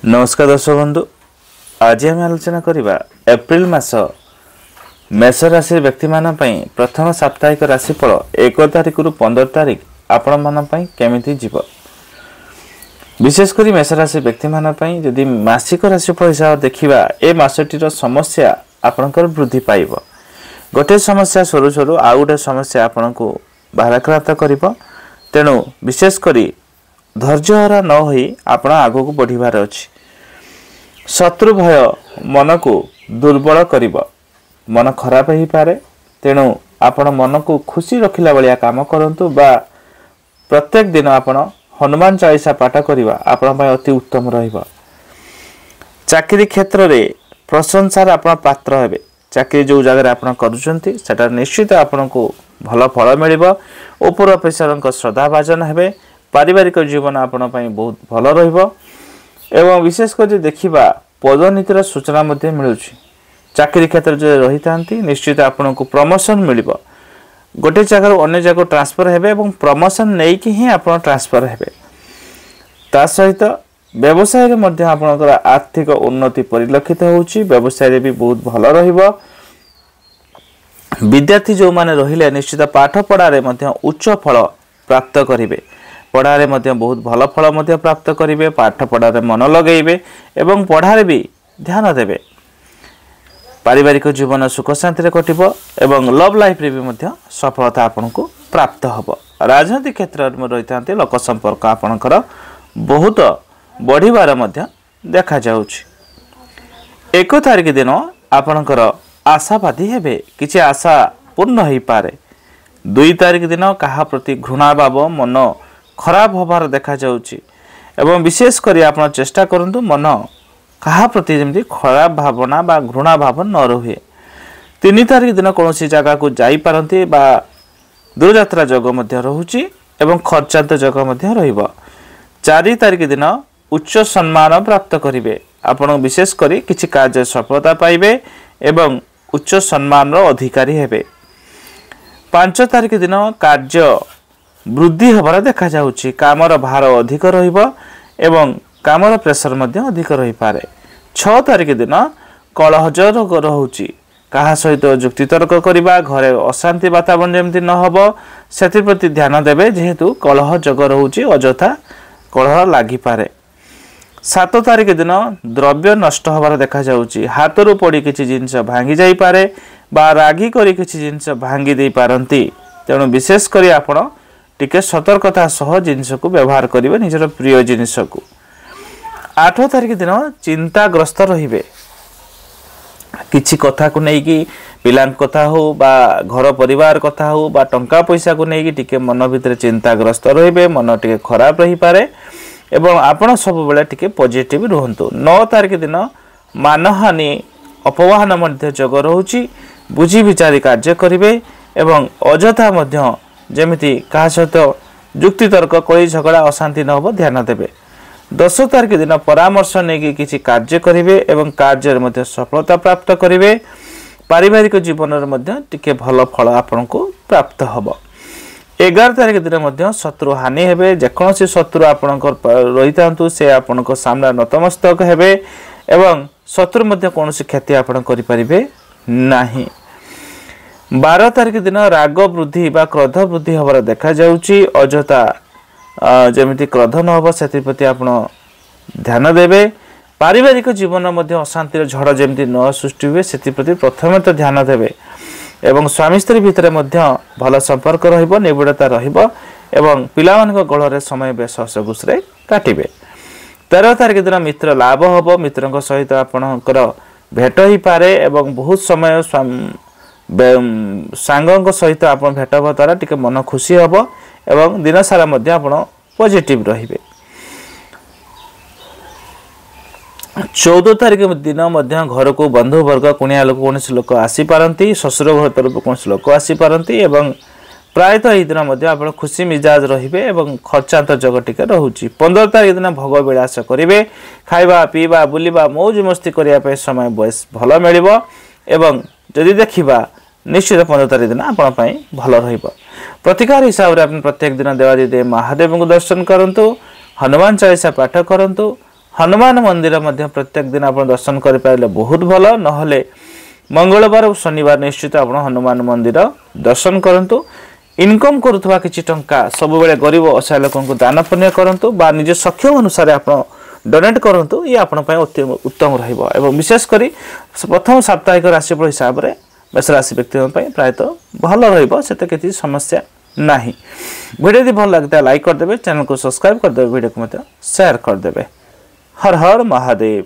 नमस्कार दर्शक बंधु, आज आम आलोचना करवा एप्रिल मास मेष राशि व्यक्ति मान प्रथम साप्ताहिक राशिफल 1 तारिख रु 15 तारिख आपण मान केमिति जीव। विशेषकर मेष राशि व्यक्ति मान जदि मासिक राशिफल हिसाब देखा ए मासटीर समस्या आपणकर वृद्धि पाइब। गोटे समस्या सरू सरू आउ गोटे समस्या आपण को बाधाक्रांत करिब। तेणु विशेषकर धैर्यहरा न होई आपण आगो को बढ़िबार अछि। शत्रु भय मन को दुर्बल करिब, मन खराब ही पारे। तेणु आपण मन को खुशी रखिला बलिया काम करंतु बा प्रत्येक दिन आपण हनुमान चालीसा पाठ करिबा आपण पय अति उत्तम रहिबा। चाकरी क्षेत्र रे प्रशंसार आपण पात्र हेबे। चाकरी जो जगह आपण करूछंती सेटा निश्चित आपण को भल फल मिलिबो। ऊपर ऑफिसरन श्रद्धा भाजन हेबे। पारिवारिक जीवन आपण पय बहुत भल रहिबो। एवं विशेषकर देखा पदोन्नतिर सूचना मिलूँ। चाकरी क्षेत्र जो रही था निश्चित आपन को प्रमोशन मिल गोटे जगह अन्य जगह ट्रांसफर हेबे और प्रमोशन नहीं कि ही आप ट्रांसफर हेबे। ता सहित व्यवसाय रे मध्य आपनकर आर्थिक उन्नति परिलक्षित होउची। व्यवसाय रे भी बहुत भल रहिबो। विद्यार्थी जो माने रहिले निश्चित पाठ पढ़ा रे मध्य उच्च फल प्राप्त करिवे। पढ़ारे मध्य बहुत भल फल मध्य प्राप्त करेंगे। पाठ पढ़ारे मन लगेबे एवं पढ़ारे भी ध्यान देवे। पारिवारिक जीवन सुख शांति कटिबो एवं लव लाइफ रे भी मध्य सफलता आपन को प्राप्त हबो। राजनीतिक क्षेत्र में रही था लोक संपर्क आपनकर बहुत बढ़िबार मध्य देखा जाउछि। 1 तारिख दिन आपनकर आशावादी हेबे, किछि आशा पूर्ण हो पारे। 2 तारिख दिन कहा प्रति घृणा भाव मन खराब होबार देखा जाउछि एवं विशेष करी आपण चेष्टा करंतु मन कहा प्रति जेमति खराब भावना बा घृणा भाव न रहे। 3 तारिख दिन कोनोसी जगह को जाई पारंती बा दूरयात्रा जग मध्य रहूछि एवं खर्चांत जग मध्य रहिबो। 4 तारिख दिन उच्च सम्मान प्राप्त करिवे। आपण विशेष करी किछि कार्य सफलता पाइबे एवं उच्च सम्मान रो अधिकारी हेबे। 5 तारिख दिन कार्य वृद्धि होबार देखा जाउछि। कामर भार अधिक रहिबो एवं कामर प्रेशर मध्य अधिक रही पारे। 6 तारिख दिन कलह जग रहउछि। कहा सहित जुक्ति तर्क करिबा, घरे अशांति वातावरण जेमति न होबो सेति प्रति ध्यान देबे। जेहेतु कलह जग रहउछि अजथा कलह लागि पारे। 7 तारिख दिन द्रव्य नष्ट होबार देखा जाउछि। हातरु पड़ी किछि जिंस भांगी जाई पारे बा रागी करी किछि जिंस भांगी देई पारंती। तेणु विशेष करी आपण टिके सतर्कता सह जिनिस को व्यवहार करिवे, निजर प्रिय जिनिस को। 8 तारिख दिन चिंताग्रस्त रहिबे। किछि कथा को नै कि पिलां कथा हो बा घर परिवार कथा हो बा टंका पैसा को नै कि टिके मन भितर चिंताग्रस्त रहिबे। मन टिके खराब रही पारे एवं आपण सब बेले टिके पॉजिटिव रहंतु। 9 तारिख दिन मानहानि अपमान मध्य जग रहउछि। बुझी विचारी कार्य करिवे एवं अजथा मध्य जेमिति कहा सहित जुक्ति तर्क कोई झगड़ा अशांति न हो ध्यान देवे। 10 तारिख दिन परामर्श नहीं किसी कार्य करेंगे एवं कार्य मध्य सफलता प्राप्त करेंगे। पारिवारिक जीवन में टिके भल फल आपन को प्राप्त हम। 11 तारिख दिन मध्य शत्रु हानि हेबे। जेकोसी शत्रु आपण रही था से आपण सामने नतमस्तक हेबे एवं शत्रु मध्य कौन क्षति आपण करि परिबे नाही। 12 तारिख दिन राग वृद्धि बा क्रोध वृद्धि होबार देखा जाउछि। अजता जेमिति क्रोध न हो सेति प्रति आपण ध्यान देबे। पारिवारिक जीवन मध्ये अशांतिर झड़ जेमिति न सृष्टि हुए सेति प्रति प्रथमे तो ध्यान देबे एवं स्वामी स्त्री भितर मध्ये भल संपर्क रहिबो, निबिड़ता रहिबो एवं पिलामानक गळरे समय बेस हसगुसरे काटिबे। 13 तारिख दिन मित्र लाभ होबो। मित्रक सहित आपणकर भेट ही पारे एवं बहुत समय सांगों सहित आप भेट हवा द्वारा टिके मन खुशी हम एवं दिन सारा मध्य आप पॉजिटिव रहिबे। 14 तारिख दिन मध्य घर को बंधु वर्ग कुणिया लोक कौन लोक आसी पारंती। ससुर घर तरफ कौन लोक आसी पारंती एवं प्रायतः यह दिन मध्य आप खुशी मिजाज रहिबे एवं खर्चांत जग टिके रहउछि। 15 तारिख दिन भोग विलास करिवे। खाइबा पीबा बुलिबा मौज मस्ती करिया पे समय बयस भल मिलिबो एवं जदि देखिबा निश्चित 15 तारिख दिन आपण भल रहिबो। प्रतिकार हिसाब रे आपण प्रत्येक दिन देवादी देव महादेव को दर्शन करंतु, हनुमान चालीसा पाठ करंतु, हनुमान मंदिर मध्य प्रत्येक दिन आप दर्शन करें बहुत भल नहले मंगलवार और शनिवार निश्चित आप हनुमान मंदिर दर्शन करूँ इनकम करुवा किसी टंका सब बेले गरीब असहाय लोक दान पुण्य करूँ बा निज सक्षम अनुसार आप डोनेट करूँ ये आपंपाई उत्तम विशेषकर प्रथम साप्ताहिक राशिफल हिसाब से मेष राशि व्यक्ति प्रायतः भल रते किसी समस्या ना वीडियो यदि भल लगता है लाइक करदे चैनल को सब्सक्राइब करदे वीडियो को शेयर करदे हर हर महादेव।